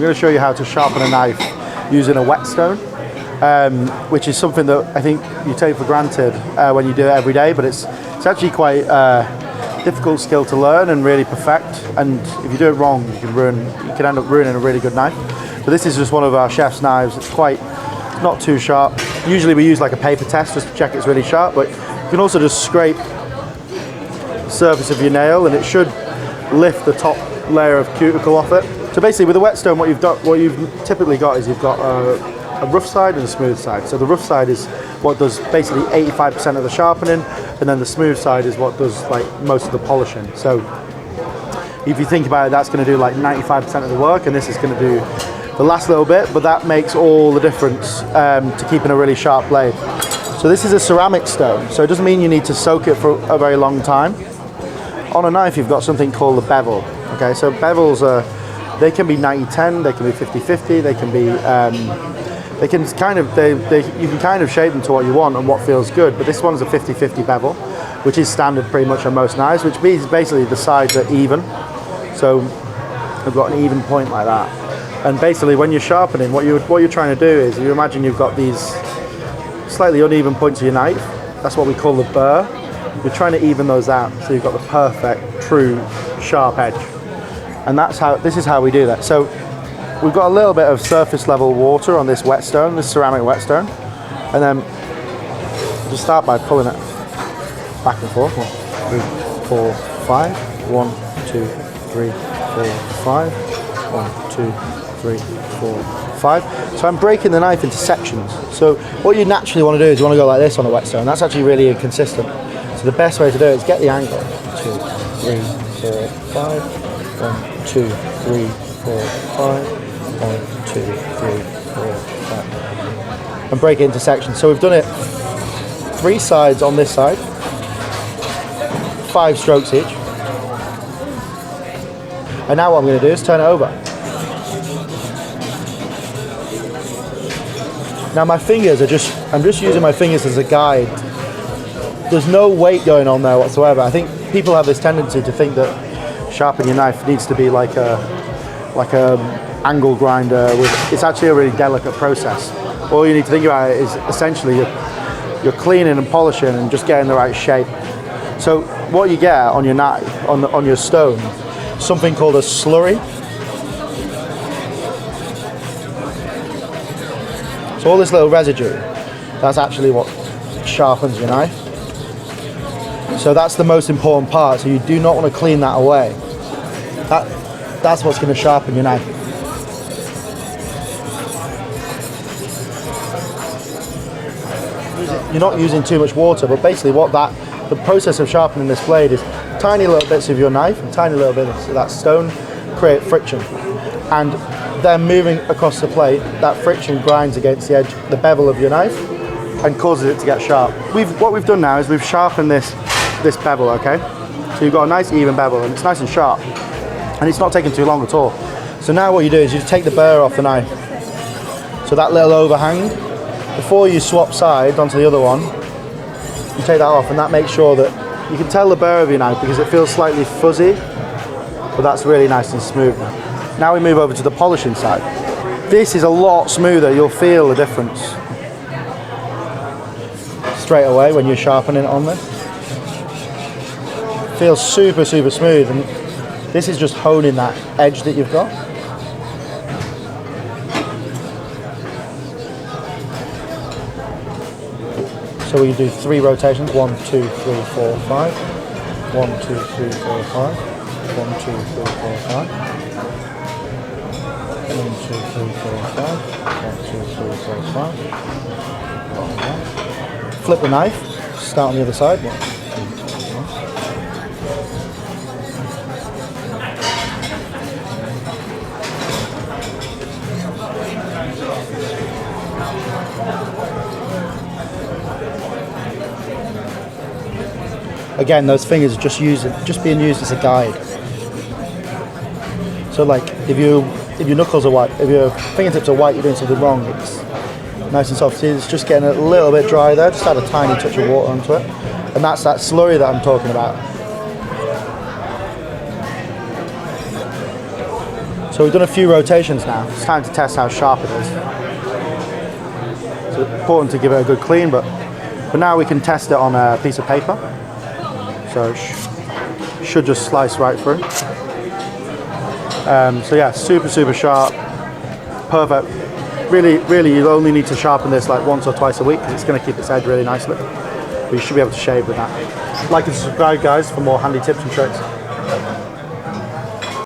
going to show you how to sharpen a knife using a whetstone, which is something that I think you take for granted when you do it every day, but it's actually quite difficult skill to learn and really perfect. And if you do it wrong, you can end up ruining a really good knife. But this is just one of our chef's knives. It's not too sharp. Usually we use like a paper test just to check it's really sharp, but you can also just scrape the surface of your nail and it should lift the top layer of cuticle off it. So basically with a whetstone, what you've typically got is you've got a rough side and a smooth side. So the rough side is what does basically 85% of the sharpening, and then the smooth side is what does like most of the polishing. So if you think about it, that's going to do like 95% of the work, and this is going to do the last little bit, but that makes all the difference to keeping a really sharp blade. So this is a ceramic stone, so it doesn't mean you need to soak it for a very long time. On a knife, you've got something called the bevel. Okay, so bevels they can be 90-10, they can be 50-50, they can be you can kind of shape them to what you want and what feels good, but this one's a 50-50 bevel, which is standard pretty much on most knives, which means basically the sides are even. So we've got an even point like that. And basically when you're sharpening, what you're trying to do is, you imagine you've got these slightly uneven points of your knife. That's what we call the burr. You're trying to even those out, so you've got the perfect, true, sharp edge. And this is how we do that. So we've got a little bit of surface level water on this whetstone, this ceramic whetstone, and then just start by pulling it back and forth. 1, 3, 4, 5. 1, 2, 3, 4, 5. 1, 2, 3, 4, 5. So I'm breaking the knife into sections. So what you naturally want to do is you want to go like this on a whetstone. That's actually really inconsistent. So the best way to do it is get the angle. 2, 3, 4, 5. 1, 2, 3, 4, 5. 1, 2, 3, 4, 5. And break it into sections. So we've done it 3 sides on this side, 5 strokes each. And now what I'm going to do is turn it over. Now my fingers I'm just using my fingers as a guide. There's no weight going on there whatsoever. I think people have this tendency to think that sharpening your knife needs to be like a angle grinder. It's actually a really delicate process. All you need to think about it is essentially you're cleaning and polishing and just getting the right shape. So what you get on your knife, on your stone, something called a slurry. So all this little residue, that's actually what sharpens your knife. So that's the most important part. So you do not want to clean that away. That's what's going to sharpen your knife. You're not using too much water, but basically the process of sharpening this blade is tiny little bits of your knife and tiny little bits of that stone create friction. And then moving across the plate, that friction grinds against the edge, the bevel of your knife, and causes it to get sharp. What we've done now is we've sharpened this bevel, okay? So you've got a nice even bevel and it's nice and sharp. And it's not taking too long at all. So now what you do is you just take the burr off the knife. So that little overhang, before you swap sides onto the other one, you take that off, and that makes sure that you can tell the burr of your knife because it feels slightly fuzzy, but that's really nice and smooth. Now we move over to the polishing side. This is a lot smoother. You'll feel the difference straight away when you're sharpening it on this. It feels super, super smooth, and this is just honing that edge that you've got. So we do 3 rotations, 1, 2, 3, 4, 5. 1, 2, 3, 4, 5. 1, 2, 3, 4, 5. 1, 2, 3, 4, 5. 1, 2, 3, 4, 5. Flip the knife, start on the other side. 1, 2, 3, 4. Again, those fingers are just being used as a guide. So like if your knuckles are white, if your fingertips are white, you're doing something wrong. It's nice and soft. See, it's just getting a little bit dry there. Just add a tiny touch of water onto it. And that's that slurry that I'm talking about. So we've done a few rotations now. It's time to test how sharp it is. It's important to give it a good clean, but now we can test it on a piece of paper. So it should just slice right through. So yeah, super sharp, perfect. Really, you only need to sharpen this like once or twice a week because it's going to keep its edge really nicely. But you should be able to shave with that. Like and subscribe, guys, for more handy tips and tricks.